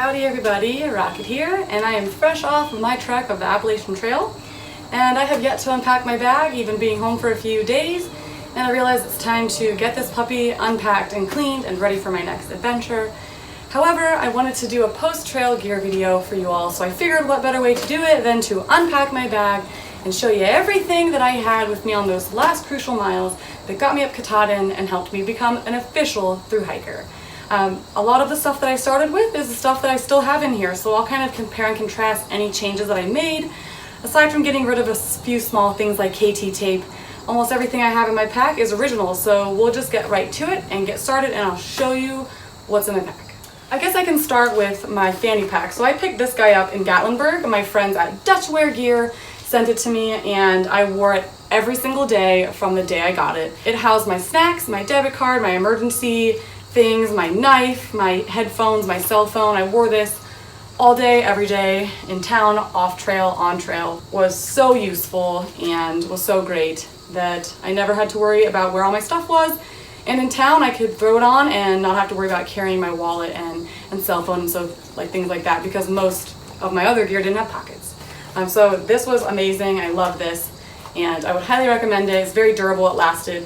Howdy everybody, Rocket here, and I am fresh off of my trek of the Appalachian Trail, and I have yet to unpack my bag, even being home for a few days, and I realize it's time to get this puppy unpacked and cleaned and ready for my next adventure. However, I wanted to do a post-trail gear video for you all, so I figured what better way to do it than to unpack my bag and show you everything that I had with me on those last crucial miles that got me up Katahdin and helped me become an official thru hiker. A lot of the stuff that I started with is the stuff that I still have in here, so I'll kind of compare and contrast any changes that I made. Aside from getting rid of a few small things like KT tape, almost everything I have in my pack is original, so we'll just get right to it and get started, and I'll show you what's in my pack. I guess I can start with my Fanny Pack. So I picked this guy up in Gatlinburg. My friends at Dutch Wear Gear sent it to me, and I wore it every single day from the day I got it. It housed my snacks, my debit card, my emergency things, my knife, my headphones, my cell phone. I wore this all day, every day, in town, off trail, on trail. Was so useful and was so great that I never had to worry about where all my stuff was. And in town, I could throw it on and not have to worry about carrying my wallet and cell phone and so like things like that, because most of my other gear didn't have pockets. So this was amazing. I love this, and I would highly recommend it. It's very durable. It lasted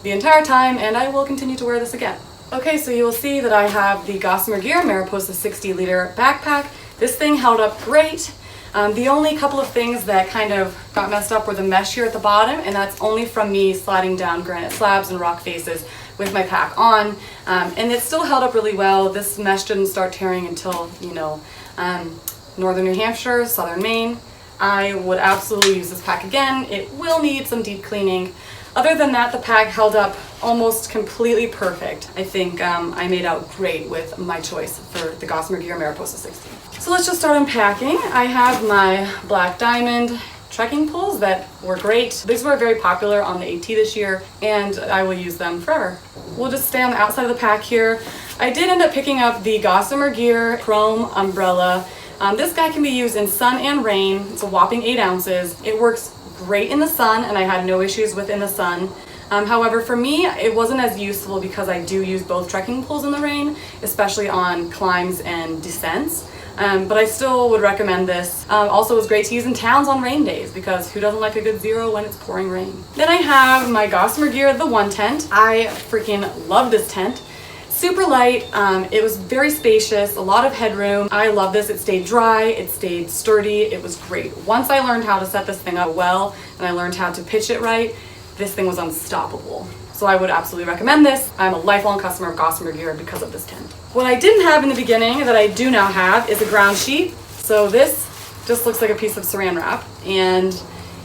the entire time, and I will continue to wear this again. Okay, so you will see that I have the Gossamer Gear Mariposa 60-liter backpack. This thing held up great. The only couple of things that kind of got messed up were the mesh here at the bottom, and that's only from me sliding down granite slabs and rock faces with my pack on. And it still held up really well. This mesh didn't start tearing until, northern New Hampshire, southern Maine. I would absolutely use this pack again. It will need some deep cleaning. Other than that, the pack held up almost completely perfect. I think I made out great with my choice for the Gossamer Gear Mariposa 60. So let's just start unpacking. I have my Black Diamond trekking poles that were great. These were very popular on the AT this year, and I will use them forever. We'll just stay on the outside of the pack here. I did end up picking up the Gossamer Gear Chrome Umbrella. This guy can be used in sun and rain. It's a whopping 8 ounces. It works great in the sun, and I had no issues with in the sun. However, for me, it wasn't as useful because I do use both trekking poles in the rain, especially on climbs and descents. But I still would recommend this. Also, it was great to use in towns on rain days, because who doesn't like a good zero when it's pouring rain? Then I have my Gossamer Gear, the One tent. I freaking love this tent. Super light, it was very spacious, a lot of headroom. I love this. It stayed dry, it stayed sturdy, it was great. Once I learned how to set this thing up well, and I learned how to pitch it right, this thing was unstoppable. So I would absolutely recommend this. I'm a lifelong customer of Gossamer Gear because of this tent. What I didn't have in the beginning that I do now have is a ground sheet. So this just looks like a piece of saran wrap, and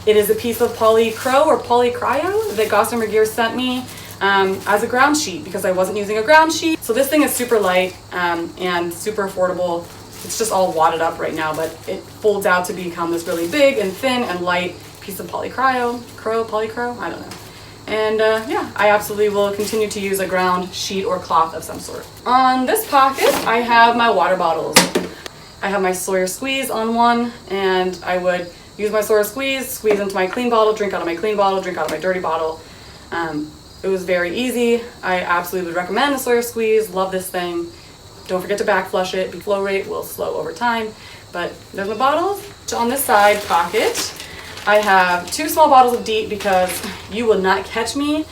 it is a piece of polycro or polycryo that Gossamer Gear sent me as a ground sheet because I wasn't using a ground sheet. So this thing is super light and super affordable. It's just all wadded up right now, but it folds out to become this really big and thin and light piece of polycryo, I don't know. And yeah, I absolutely will continue to use a ground sheet or cloth of some sort. On this pocket, I have my water bottles. I have my Sawyer Squeeze on one, and I would use my Sawyer squeeze into my clean bottle, drink out of my clean bottle, drink out of my dirty bottle. It was very easy. I absolutely would recommend the Sawyer Squeeze. Love this thing. Don't forget to back flush it. The flow rate will slow over time. But there's my bottles. On this side pocket, I have 2 small bottles of DEET because you will not catch me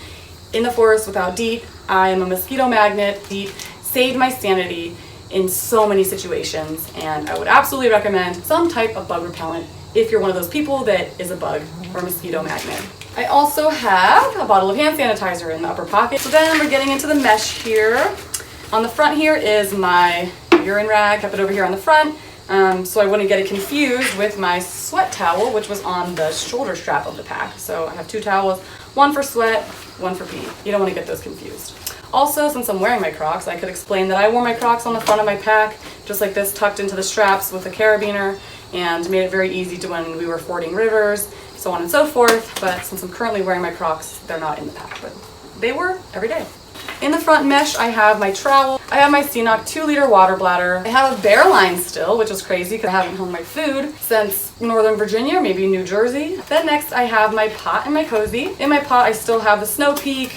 in the forest without DEET. I am a mosquito magnet. DEET saved my sanity in so many situations, and I would absolutely recommend some type of bug repellent if you're one of those people that is a bug or mosquito magnet. I also have a bottle of hand sanitizer in the upper pocket. So then we're getting into the mesh here. On the front here is my urine rag. Kept it over here on the front so I wouldn't get it confused with my sweat towel, which was on the shoulder strap of the pack. So I have 2 towels, one for sweat, one for pee. You don't want to get those confused. Also, since I'm wearing my Crocs, I could explain that I wore my Crocs on the front of my pack, just like this, tucked into the straps with a carabiner, and made it very easy to when we were fording rivers, so on and so forth. But since I'm currently wearing my Crocs, they're not in the pack, but they were every day. In the front mesh, I have my trowel. I have my CNOC 2-liter water bladder. I have a bear line still, which is crazy because I haven't hung my food since Northern Virginia, maybe New Jersey. Then next, I have my pot and my cozy. In my pot, I still have the Snow Peak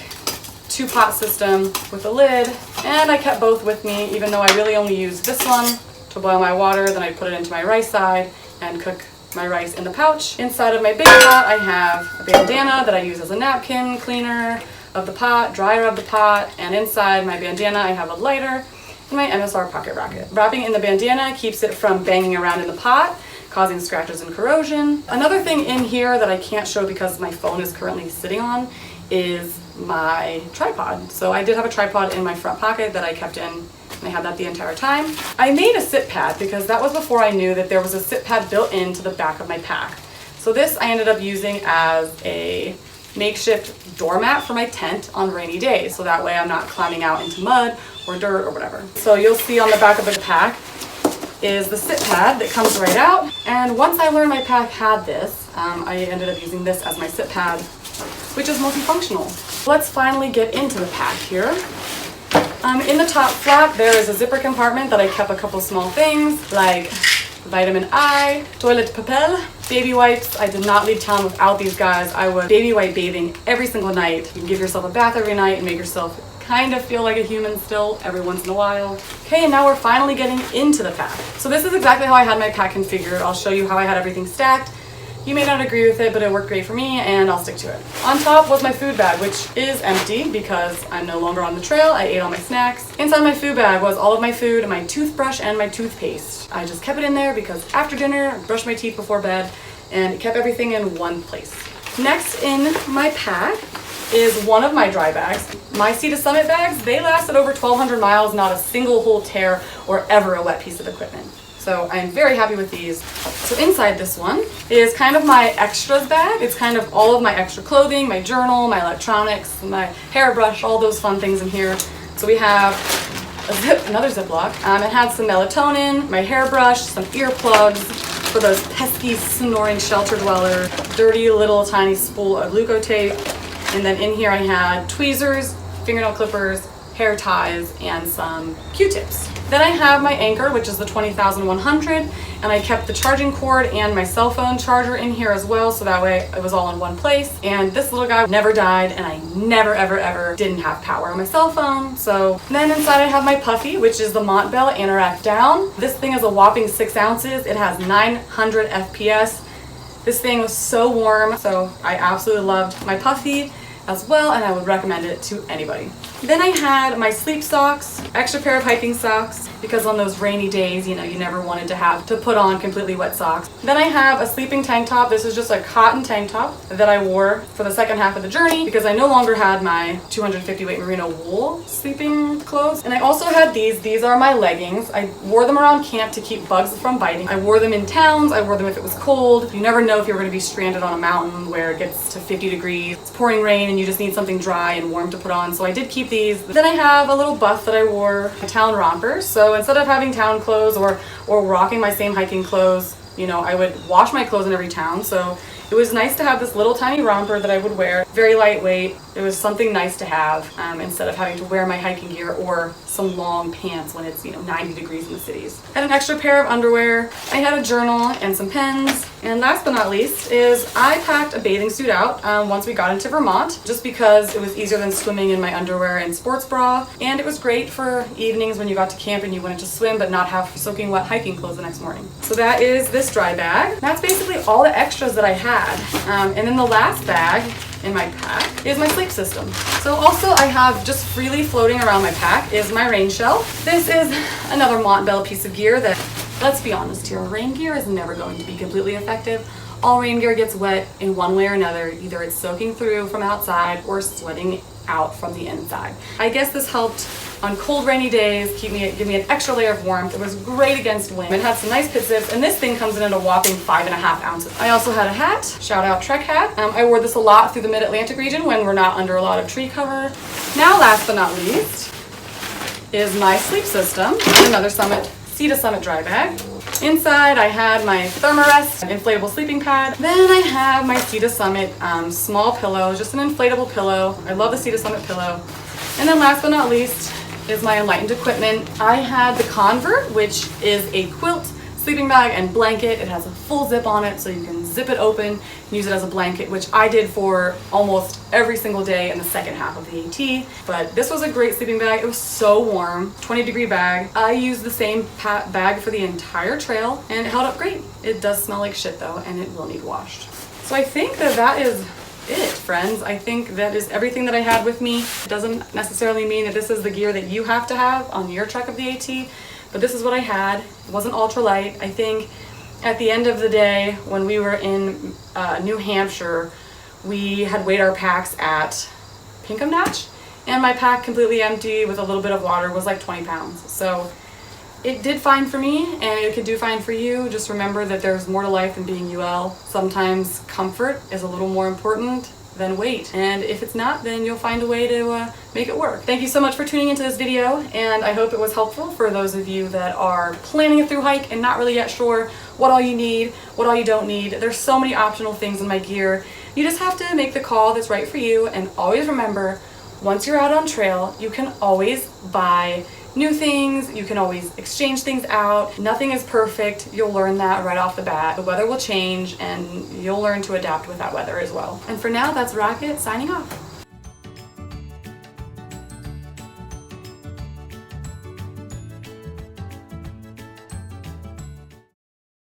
2-pot system with a lid, and I kept both with me, even though I really only used this one to boil my water, then I put it into my rice side and cook my rice in the pouch. Inside of my big pot, I have a bandana that I use as a napkin cleaner of the pot, dryer of the pot, and inside my bandana I have a lighter and my MSR pocket racket. Wrapping in the bandana keeps it from banging around in the pot, causing scratches and corrosion. Another thing in here that I can't show because my phone is currently sitting on is my tripod. So I did have a tripod in my front pocket that I kept in, and I had that the entire time. I made a sit pad because that was before I knew that there was a sit pad built into the back of my pack. So this I ended up using as a makeshift doormat for my tent on rainy days, so that way I'm not climbing out into mud or dirt or whatever. So you'll see on the back of the pack is the sit pad that comes right out, and once I learned my pack had this, I ended up using this as my sit pad, which is multifunctional. Let's finally get into the pack here. In the top flap there is a zipper compartment that I kept a couple small things like vitamin I, toilet papel, baby wipes. I did not leave town without these guys. I was baby wipe bathing every single night. You can give yourself a bath every night and make yourself kind of feel like a human still every once in a while. Okay, and now we're finally getting into the pack. So this is exactly how I had my pack configured. I'll show you how I had everything stacked. You may not agree with it, but it worked great for me and I'll stick to it. On top was my food bag, which is empty because I'm no longer on the trail. I ate all my snacks. Inside my food bag was all of my food, my toothbrush, and my toothpaste. I just kept it in there because after dinner, I brushed my teeth before bed and kept everything in one place. Next in my pack is one of my dry bags. My Sea to Summit bags, they lasted over 1,200 miles, not a single hole tear or ever a wet piece of equipment. So I'm very happy with these. So inside this one is kind of my extras bag. It's kind of all of my extra clothing, my journal, my electronics, my hairbrush, all those fun things in here. So we have another Ziploc. It had some melatonin, my hairbrush, some earplugs for those pesky snoring shelter dweller, dirty little tiny spool of Leukotape. And then in here I had tweezers, fingernail clippers, hair ties, and some Q-tips. Then I have my Anchor, which is the 20,100, and I kept the charging cord and my cell phone charger in here as well, so that way it was all in one place. And this little guy never died, and I never ever didn't have power on my cell phone. So then inside I have my Puffy, which is the Montbell Anorak Down. This thing is a whopping 6 ounces. It has 900 FPS. This thing was so warm, so I absolutely loved my Puffy as well, and I would recommend it to anybody. Then I had my sleep socks, extra pair of hiking socks, because on those rainy days, you know, you never wanted to have to put on completely wet socks. Then I have a sleeping tank top. This is just a cotton tank top that I wore for the second half of the journey because I no longer had my 250 weight merino wool sleeping clothes. And I also had these. These are my leggings. I wore them around camp to keep bugs from biting. I wore them in towns. I wore them if it was cold. You never know if you're going to be stranded on a mountain where it gets to 50 degrees, it's pouring rain, and you just need something dry and warm to put on. So I did keep these. Then I have a little buff that I wore, a town romper. So instead of having town clothes or rocking my same hiking clothes, you know, I would wash my clothes in every town. So it was nice to have this little tiny romper that I would wear, very lightweight. It was something nice to have instead of having to wear my hiking gear or some long pants when it's, you know, 90 degrees in the cities. I had an extra pair of underwear. I had a journal and some pens. And last but not least is I packed a bathing suit out once we got into Vermont, just because it was easier than swimming in my underwear and sports bra. And it was great for evenings when you got to camp and you wanted to swim but not have soaking wet hiking clothes the next morning. So that is this dry bag. That's basically all the extras that I had. And then the last bag in my pack is my sleep system. So also I have just freely floating around my pack is my rain shell. This is another Montbell piece of gear that, let's be honest here, rain gear is never going to be completely effective. All rain gear gets wet in one way or another. Either it's soaking through from outside or sweating out from the inside. I guess this helped on cold rainy days give me an extra layer of warmth. It was great against wind. It had some nice pit zips, and this thing comes in at a whopping 5.5 ounces. I also had a hat, shout out Trek hat. I wore this a lot through the mid-Atlantic region when we're not under a lot of tree cover. Now last but not least is my sleep system, another Sea to Summit dry bag. Inside I had my Thermarest inflatable sleeping pad. Then I have my Sea to Summit small pillow, just an inflatable pillow. I love the Sea to Summit pillow. And then last but not least is my Enlightened equipment. I had the Convert, which is a quilt, sleeping bag, and blanket. It has a full zip on it so you can zip it open and use it as a blanket, which I did for almost every single day in the second half of the AT. But this was a great sleeping bag. It was so warm, 20-degree bag. I used the same bag for the entire trail and it held up great. It does smell like shit though, and it will need washed. So I think that is it, friends. I think that is everything that I had with me. It doesn't necessarily mean that this is the gear that you have to have on your trek of the AT, but this is what I had. It wasn't ultralight. I think at the end of the day, when we were in New Hampshire, we had weighed our packs at Pinkham Natch, and my pack completely empty with a little bit of water was like 20 pounds. So it did fine for me, and it could do fine for you. Just remember that there's more to life than being UL. Sometimes comfort is a little more important than weight, and if it's not, then you'll find a way to make it work. Thank you so much for tuning into this video, and I hope it was helpful for those of you that are planning a through hike and not really yet sure what all you need, what all you don't need. There's so many optional things in my gear. You just have to make the call that's right for you, and always remember, once you're out on trail, you can always buy new things, you can always exchange things out. Nothing is perfect. You'll learn that right off the bat. The weather will change and you'll learn to adapt with that weather as well. And for now, that's Rocket signing off.